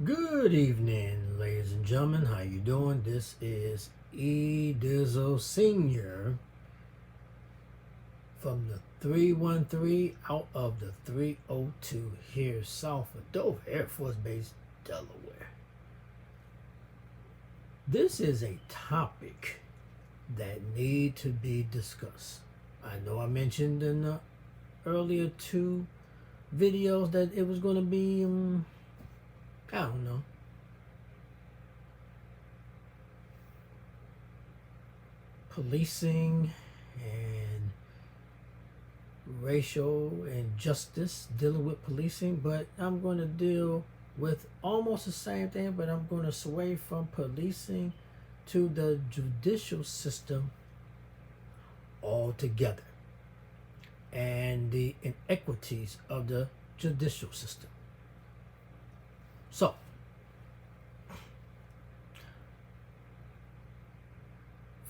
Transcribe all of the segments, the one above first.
Good evening, ladies and gentlemen. How you doing? This is E-Dizzle Senior from the 313 out of the 302 here south of Dover Air Force Base, Delaware. This is a topic that need to be discussed. I know I mentioned in the earlier two videos that it was going to be I don't know, policing and racial injustice, dealing with policing, but I'm going to deal with almost the same thing, but I'm going to sway from policing to the judicial system altogether and the inequities of the judicial system. So,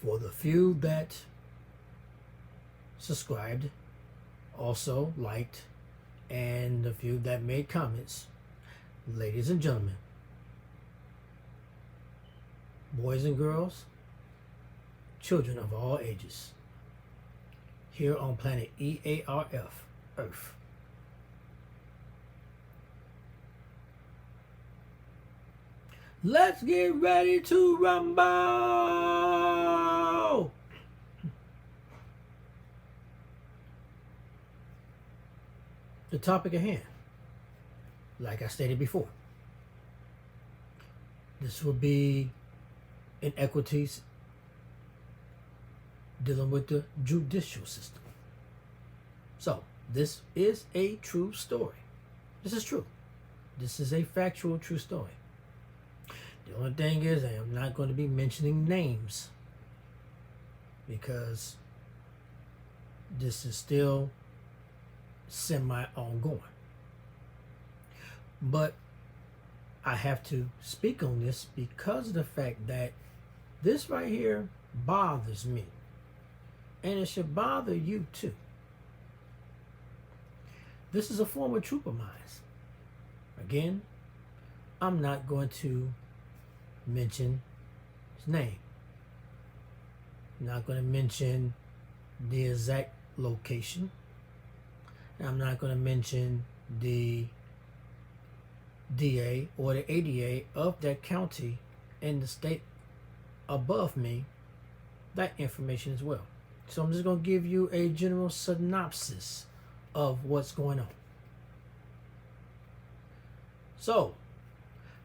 for the few that subscribed, also liked, and the few that made comments, ladies and gentlemen, boys and girls, children of all ages, here on planet EARF, Earth, let's get ready to rumble! The topic at hand, like I stated before, this will be inequities dealing with the judicial system. So, this is a true story. This is true. This is a factual true story. The only thing is, I am not going to be mentioning names because this is still semi-ongoing. But I have to speak on this because of the fact that this right here bothers me. And it should bother you too. This is a former troop of mine. Again, I'm not going to mention his name. I'm not going to mention the exact location. I'm not going to mention the DA or the ADA of that county and the state above me, that information as well. So I'm just going to give you a general synopsis of what's going on. So,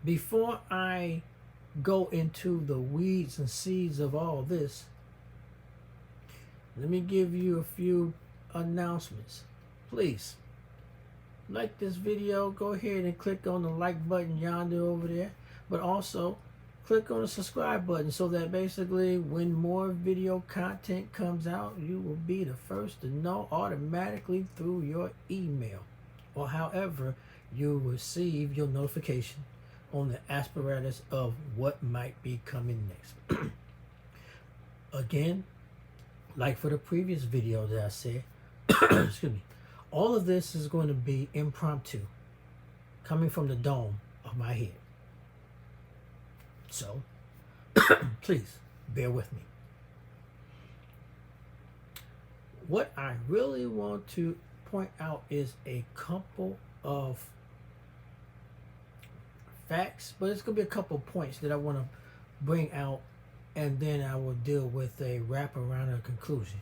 before I go into the weeds and seeds of all this, let me give you a few announcements. Please, like this video, go ahead and click on the like button yonder over there, but also click on the subscribe button so that basically when more video content comes out, you will be the first to know automatically through your email or however you receive your notification on the apparatus of what might be coming next. Again, like for the previous video that I said, excuse me, all of this is going to be impromptu, coming from the dome of my head. So, please bear with me. What I really want to point out is a couple of facts, but it's going to be a couple points that I want to bring out, and then I will deal with a wrap around a conclusion.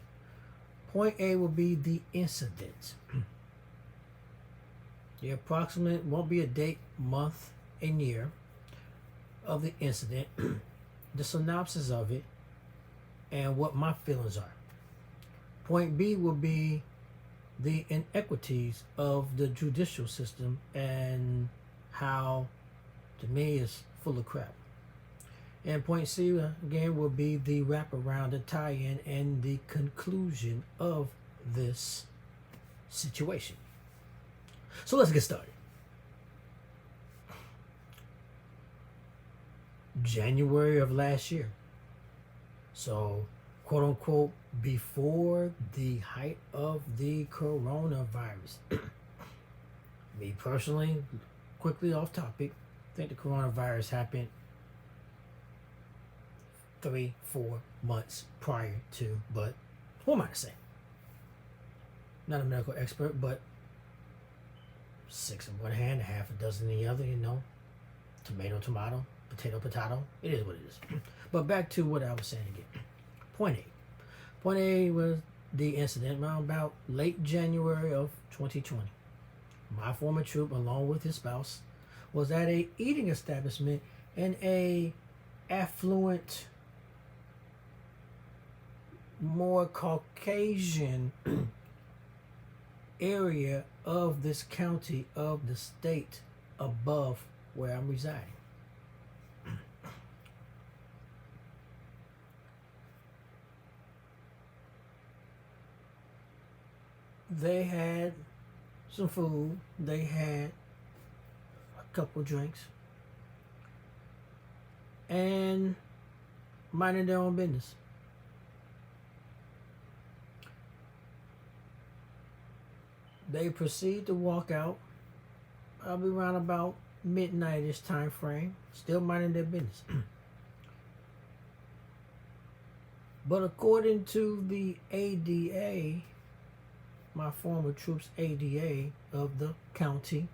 Point A will be the incident. The approximate won't be a date, month, and year of the incident, the synopsis of it, and what my feelings are. Point B will be the inequities of the judicial system and how, to me, is full of crap. And point C, again, will be the wraparound, the tie-in, and the conclusion of this situation. So let's get started. January of last year. So, quote unquote, before the height of the coronavirus. Me personally, quickly off topic, think the coronavirus happened 3-4 months prior to, but who am I to say? Not a medical expert, but 6 in one hand, a half a dozen in the other, Tomato, tomato, potato, potato. It is what it is. But back to what I was saying again. Point A. Point A was the incident around about late January of 2020. My former troop, along with his spouse, was at a eating establishment in a affluent, more Caucasian area of this county, of the state above where I'm residing. They had some food, they had a couple drinks, and minding their own business. They proceed to walk out, probably around about midnight-ish time frame, still minding their business. But according to the ADA, my former troops ADA of the county,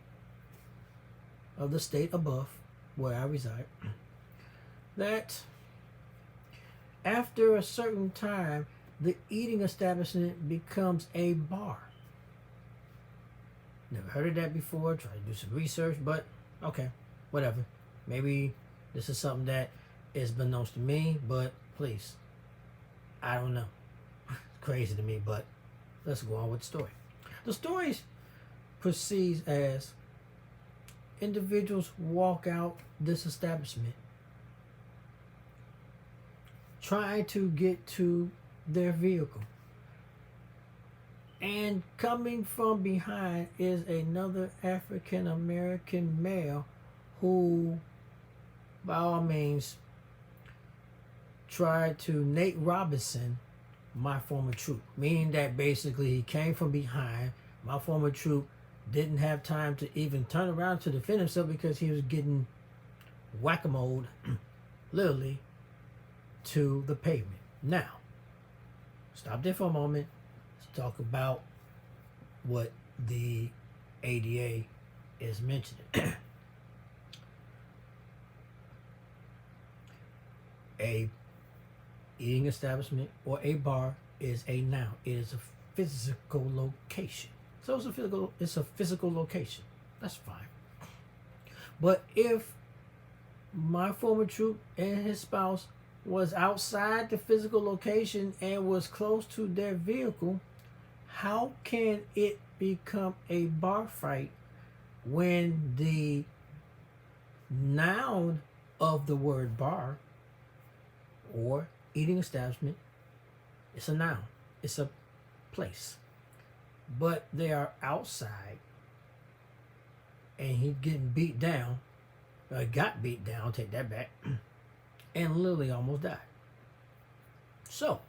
of the state above where I reside, that after a certain time, the eating establishment becomes a bar. Never heard of that before. Try to do some research, but okay, whatever. Maybe this is something that is beknownst to me, but please, I don't know. Crazy to me, but let's go on with the story. The story proceeds as individuals walk out this establishment trying to get to their vehicle. And coming from behind is another African American male who, by all means, tried to Nate Robinson my former troop. Meaning that basically he came from behind. My former troop didn't have time to even turn around to defend himself because he was getting whack-a-mole, literally, to the pavement. Now, stop there for a moment. Let's talk about what the ADA is mentioning. A eating establishment or a bar is a noun. It is a physical location. So it's a physical location. That's fine. But if my former troop and his spouse was outside the physical location and was close to their vehicle, how can it become a bar fight when the noun of the word bar or eating establishment, it's a noun, it's a place, but they are outside and he's getting beat down, got beat down, take that back, and literally almost died. So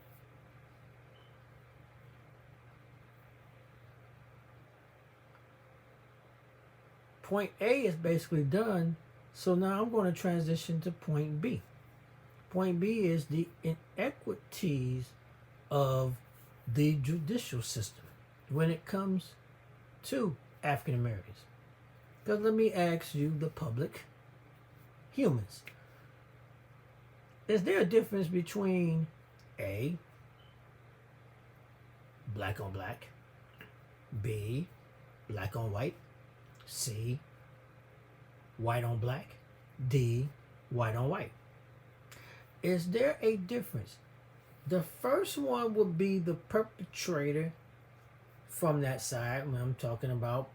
point A is basically done, so now I'm going to transition to point B. Point B is the inequities of the judicial system when it comes to African Americans. Because let me ask you, the public, humans, is there a difference between A, black on black, B, black on white, C, white on black, D, white on white? Is there a difference? The first one would be the perpetrator from that side when I'm talking about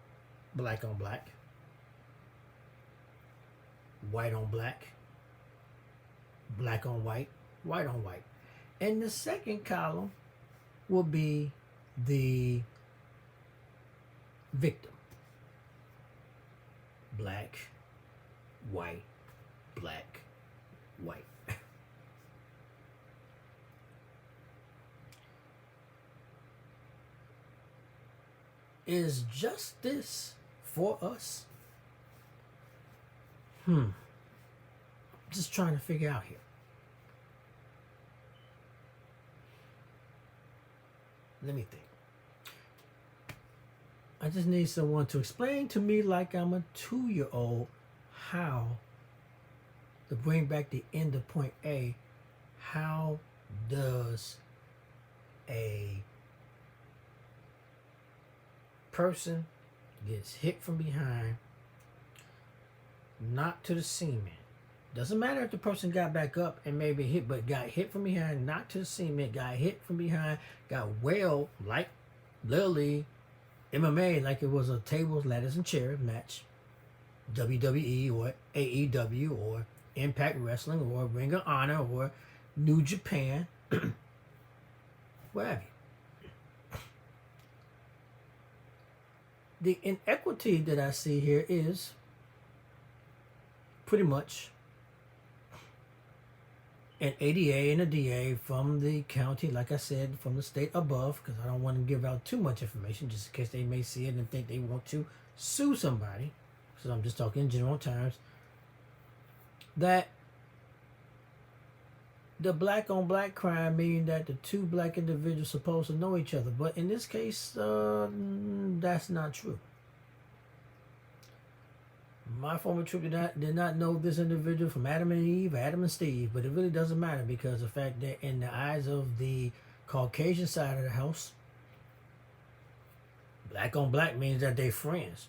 black on black, white on black, black on white, white on white. And the second column will be the victim. Black, white, black, white. Is justice for us? Just trying to figure out here. Let me think. I just need someone to explain to me, like I'm a 2-year-old, how to bring back the end of point A. How does a person gets hit from behind, knocked to the cement? Doesn't matter if the person got back up and maybe hit, but got hit from behind, knocked to the cement, got hit from behind, got wailed like literally MMA, like it was a tables, ladders, and chairs match, WWE or AEW or Impact Wrestling or Ring of Honor or New Japan, whatever. The inequity that I see here is pretty much an ADA and a DA from the county, like I said, from the state above, because I don't want to give out too much information just in case they may see it and think they want to sue somebody. So I'm just talking in general terms. That the black on black crime, meaning that the two black individuals supposed to know each other. But in this case, that's not true. My former troop did not know this individual from Adam and Eve, Adam and Steve, but it really doesn't matter because the fact that in the eyes of the Caucasian side of the house, black on black means that they friends.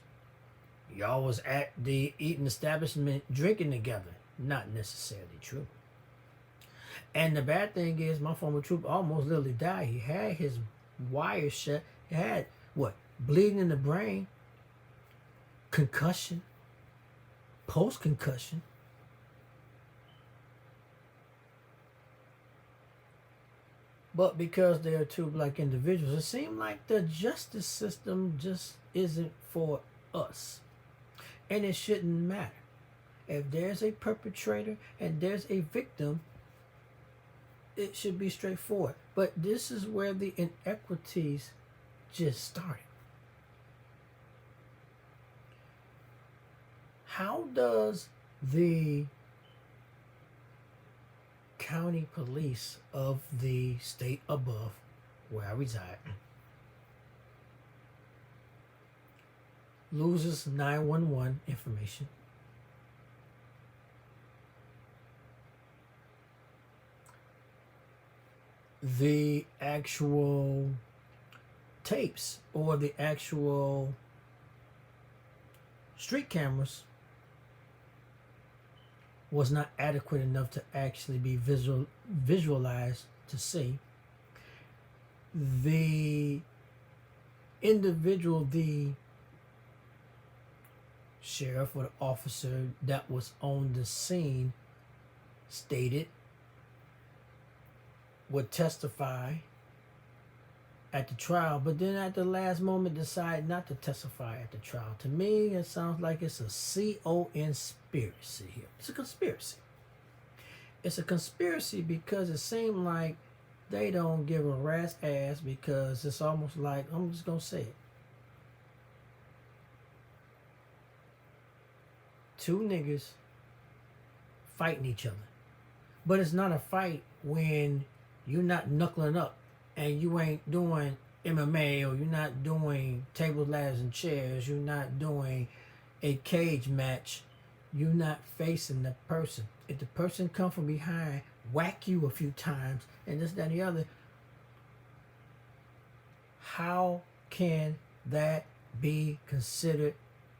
Y'all was at the eating establishment drinking together. Not necessarily true. And the bad thing is my former troop almost literally died. He had his wires shut. He had, bleeding in the brain, concussion, post-concussion. But because they are two black individuals, it seems like the justice system just isn't for us. And it shouldn't matter. If there's a perpetrator and there's a victim, it should be straightforward. But this is where the inequities just started. How does the county police of the state above where I reside loses 911 information, the actual tapes or the actual street cameras was not adequate enough to actually be visualized to see the individual, the sheriff or the officer that was on the scene stated would testify at the trial, but then at the last moment decide not to testify at the trial. To me, it sounds like it's a conspiracy here. It's a conspiracy. It's a conspiracy because it seems like they don't give a rat's ass, because it's almost like, I'm just going to say it, two niggas fighting each other. But it's not a fight when you're not knuckling up and you ain't doing MMA, or you're not doing tables, ladders, and chairs. You're not doing a cage match. You're not facing the person. If the person come from behind, whack you a few times, and this, that, and the other, how can that be considered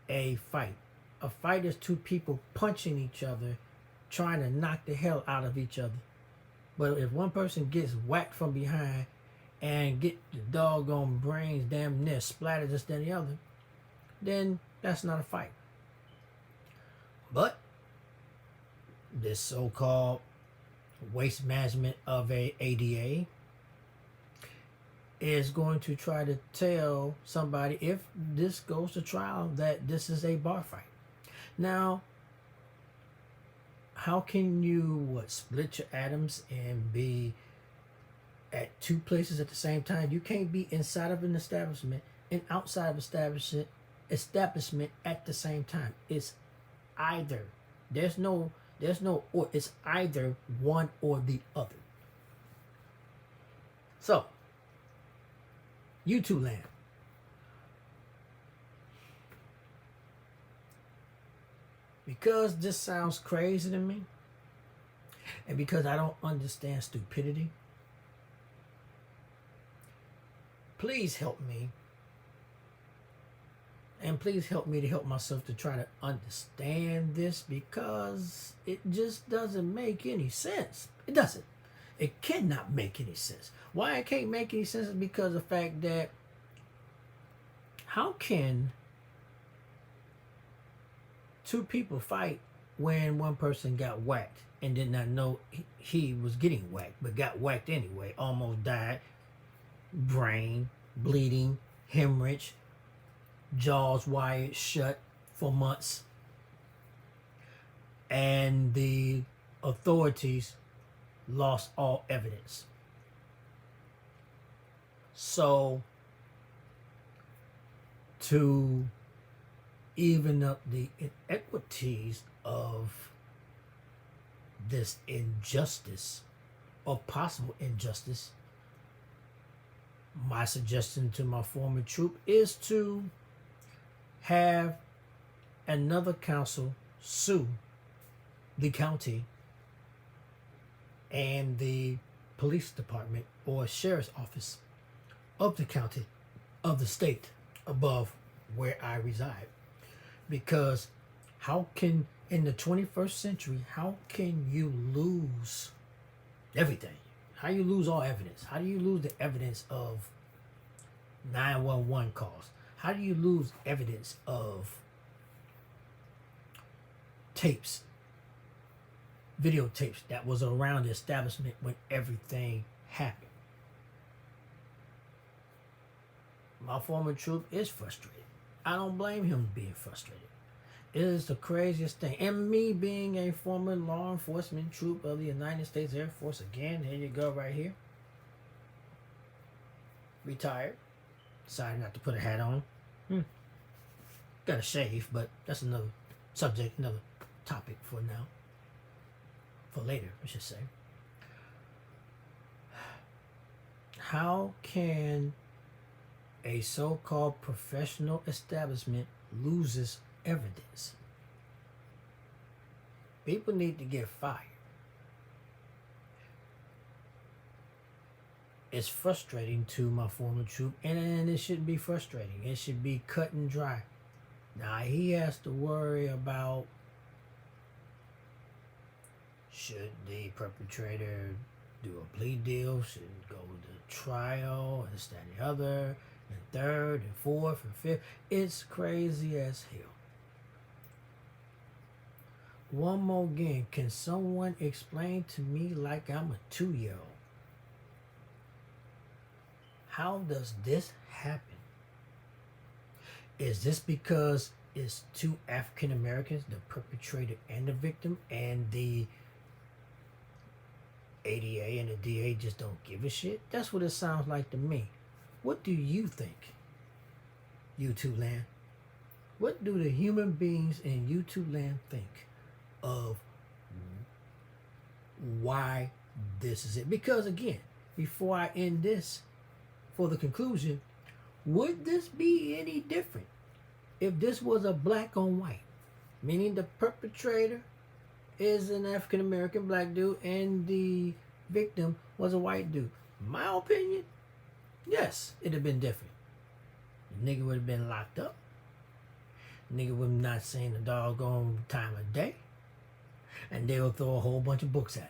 a fight? A fight is two people punching each other, trying to knock the hell out of each other. But if one person gets whacked from behind and get the doggone brains damn near splattered, this, that, and the other, then that's not a fight. But this so-called waste management of a ADA is going to try to tell somebody, if this goes to trial, that this is a bar fight. Now, how can you split your atoms and be at two places at the same time? You can't be inside of an establishment and outside of establishment at the same time. It's either There's no or. It's either one or the other. So, YouTube land. Because this sounds crazy to me, and because I don't understand stupidity, please help me. And please help me to help myself to try to understand this, because it just doesn't make any sense. It doesn't. It cannot make any sense. Why it can't make any sense is because of the fact that how can two people fight when one person got whacked and did not know he was getting whacked, but got whacked anyway, almost died, brain bleeding, hemorrhage, jaws wired shut for months, and the authorities lost all evidence. So, to even up the inequities of this injustice or possible injustice, my suggestion to my former troop is to have another council sue the county and the police department or sheriff's office of the county, of the state above where I reside. Because how can, in the 21st century, how can you lose everything? How do you lose all evidence? How do you lose the evidence of 911 calls? How do you lose evidence of tapes, videotapes that was around the establishment when everything happened? My former troop is frustrated. I don't blame him being frustrated. It is the craziest thing. And me being a former law enforcement troop of the United States Air Force, again, here you go right here. Retired. Decided not to put a hat on. Got a shave, but that's another subject, another topic for now. For later, I should say. How can a so-called professional establishment loses evidence? People need to get fired. It's frustrating to my former troop, and it shouldn't be frustrating. It should be cut and dry. Now he has to worry about, should the perpetrator do a plea deal, should go to trial, and this, that, and the other, and third, and fourth, and fifth. It's crazy as hell. One more again, can someone explain to me like I'm a 2-year-old? How does this happen? Is this because it's two African Americans, the perpetrator and the victim, and the ADA and the DA just don't give a shit? That's what it sounds like to me. What do you think, YouTube land? What do the human beings in YouTube land think of why this is it? Because again, before I end this, for the conclusion, would this be any different if this was a black on white? Meaning the perpetrator is an African American black dude and the victim was a white dude. My opinion, yes, it'd have been different. The nigga would have been locked up. Nigga would have not seen the doggone time of day. And they will throw a whole bunch of books at him.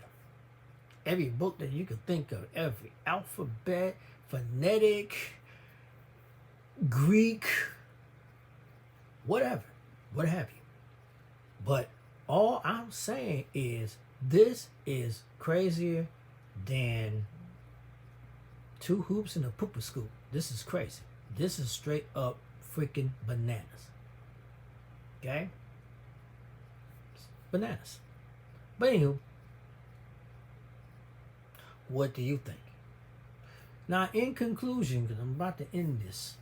Every book that you could think of, every alphabet, phonetic, Greek, whatever, what have you. But all I'm saying is this is crazier than two hoops and a pooper scoop. This is crazy. This is straight up freaking bananas. Okay? Bananas. But anywho, what do you think? Now, in conclusion, because I'm about to end this,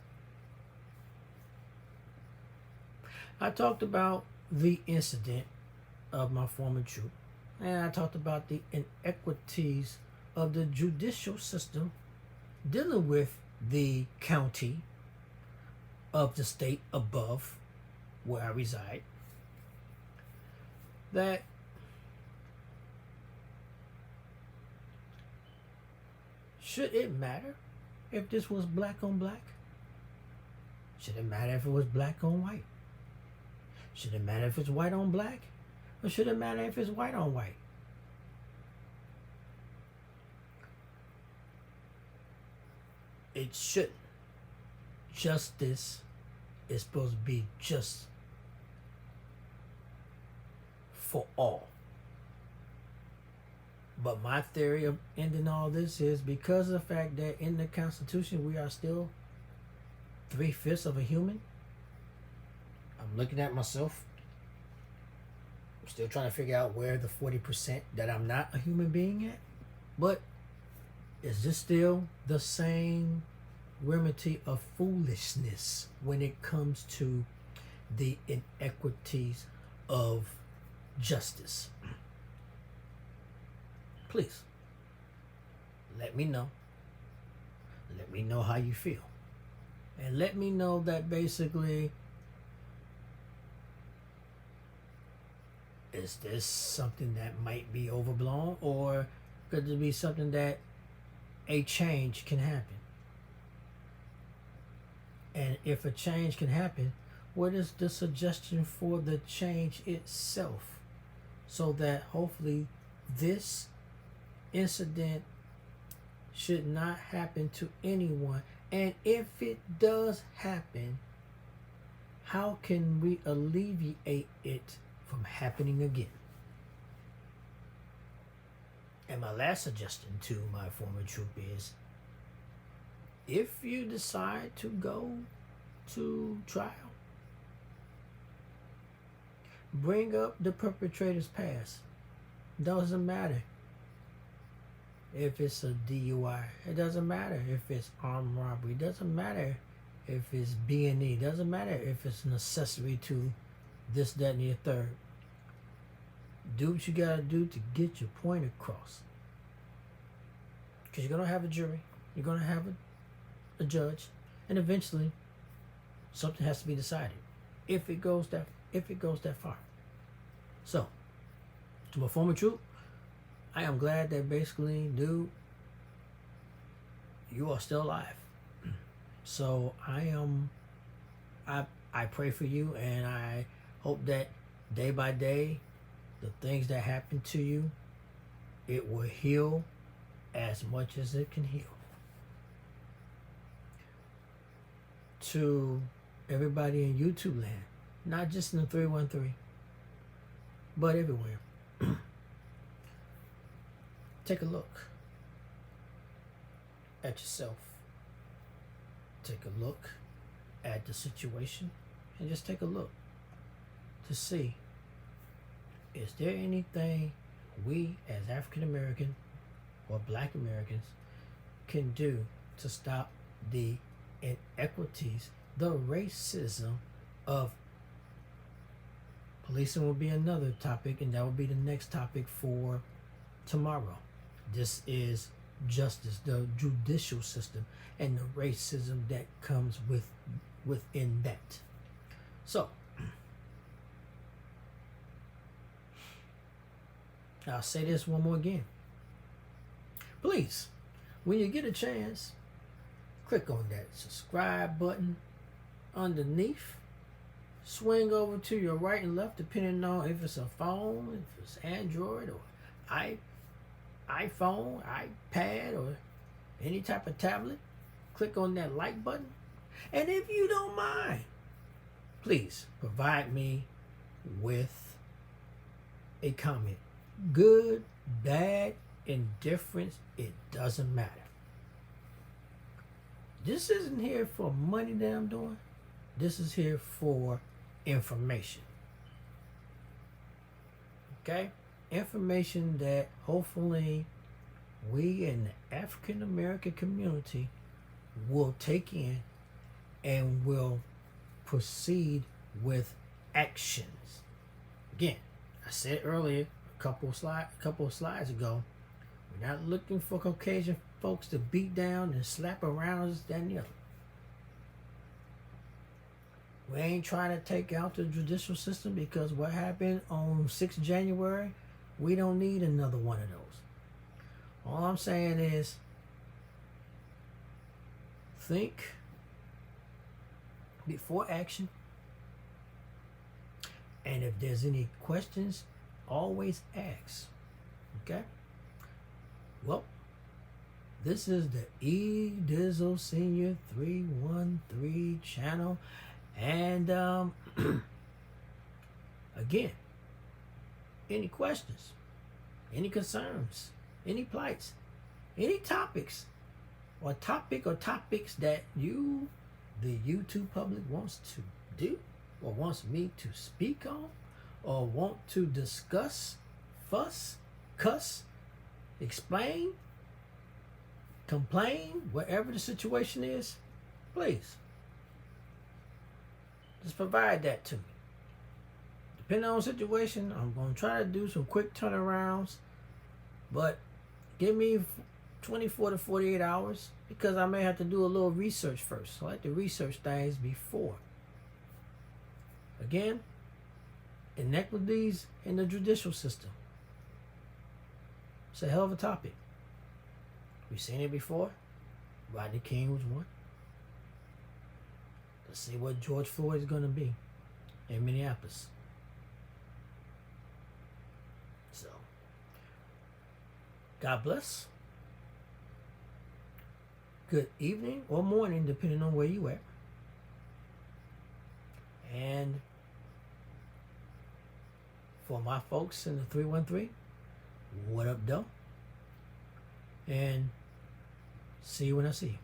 I talked about the incident of my former troop, and I talked about the inequities of the judicial system dealing with the county of the state above where I reside. That should it matter if this was black on black? Should it matter if it was black on white? Should it matter if it's white on black? Or should it matter if it's white on white? It shouldn't. Justice is supposed to be just for all. But my theory of ending all this is because of the fact that in the Constitution we are still 3/5 of a human. I'm looking at myself. I'm still trying to figure out where the 40% that I'm not a human being at. But is this still the same remedy of foolishness when it comes to the inequities of justice? Please, let me know. Let me know how you feel. And let me know that basically, is this something that might be overblown, or could it be something that a change can happen? And if a change can happen, what is the suggestion for the change itself? So that hopefully this incident should not happen to anyone. And if it does happen, how can we alleviate it from happening again? And my last suggestion to my former troop is, if you decide to go to trial, bring up the perpetrator's past. Doesn't matter if it's a DUI. It doesn't matter if it's armed robbery. It doesn't matter if it's B&E. It doesn't matter if it's an accessory to this, that, and the third. Do what you gotta do to get your point across. Because you're gonna have a jury. You're gonna have a judge. And eventually, something has to be decided. If it goes that far. So, to my former troop, I am glad that basically, dude, you are still alive. So I pray for you, and I hope that day by day, the things that happen to you, it will heal as much as it can heal. To everybody in YouTube land, not just in the 313, but everywhere. Take a look at yourself. Take a look at the situation, and just take a look to see, is there anything we as African American or Black Americans can do to stop the inequities, the racism of policing? Will be another topic, and that will be the next topic for tomorrow. This is justice, the judicial system, and the racism that comes within that. So, I'll say this one more again. Please, when you get a chance, click on that subscribe button underneath. Swing over to your right and left, depending on if it's a phone, if it's Android or iPhone, iPad, or any type of tablet. Click on that like button. And if you don't mind, please provide me with a comment. Good, bad, indifference, it doesn't matter. This isn't here for money that I'm doing. This is here for information. Okay? Information that hopefully we in the African American community will take in and will proceed with actions. Again, I said earlier, a couple of slides ago, we're not looking for Caucasian folks to beat down and slap around us, that and the other. We ain't trying to take out the judicial system, because what happened on 6th January, we don't need another one of those. All I'm saying is, think before action. And if there's any questions, always ask. Okay? Well, this is the E-Dizzle Senior 313 channel. And again, any questions, any concerns, any plights, any topics, or topics that you, the YouTube public, wants to do, or wants me to speak on, or want to discuss, fuss, cuss, explain, complain, whatever the situation is, please just provide that to me. Depending on the situation, I'm going to try to do some quick turnarounds, but give me 24 to 48 hours, because I may have to do a little research first. So I like to research things before. Again, inequities in the judicial system. It's a hell of a topic. We've seen it before. Rodney King was one. Let's see what George Floyd is going to be in Minneapolis. So, God bless. Good evening or morning, depending on where you at. And for my folks in the 313, what up, though? And see you when I see you.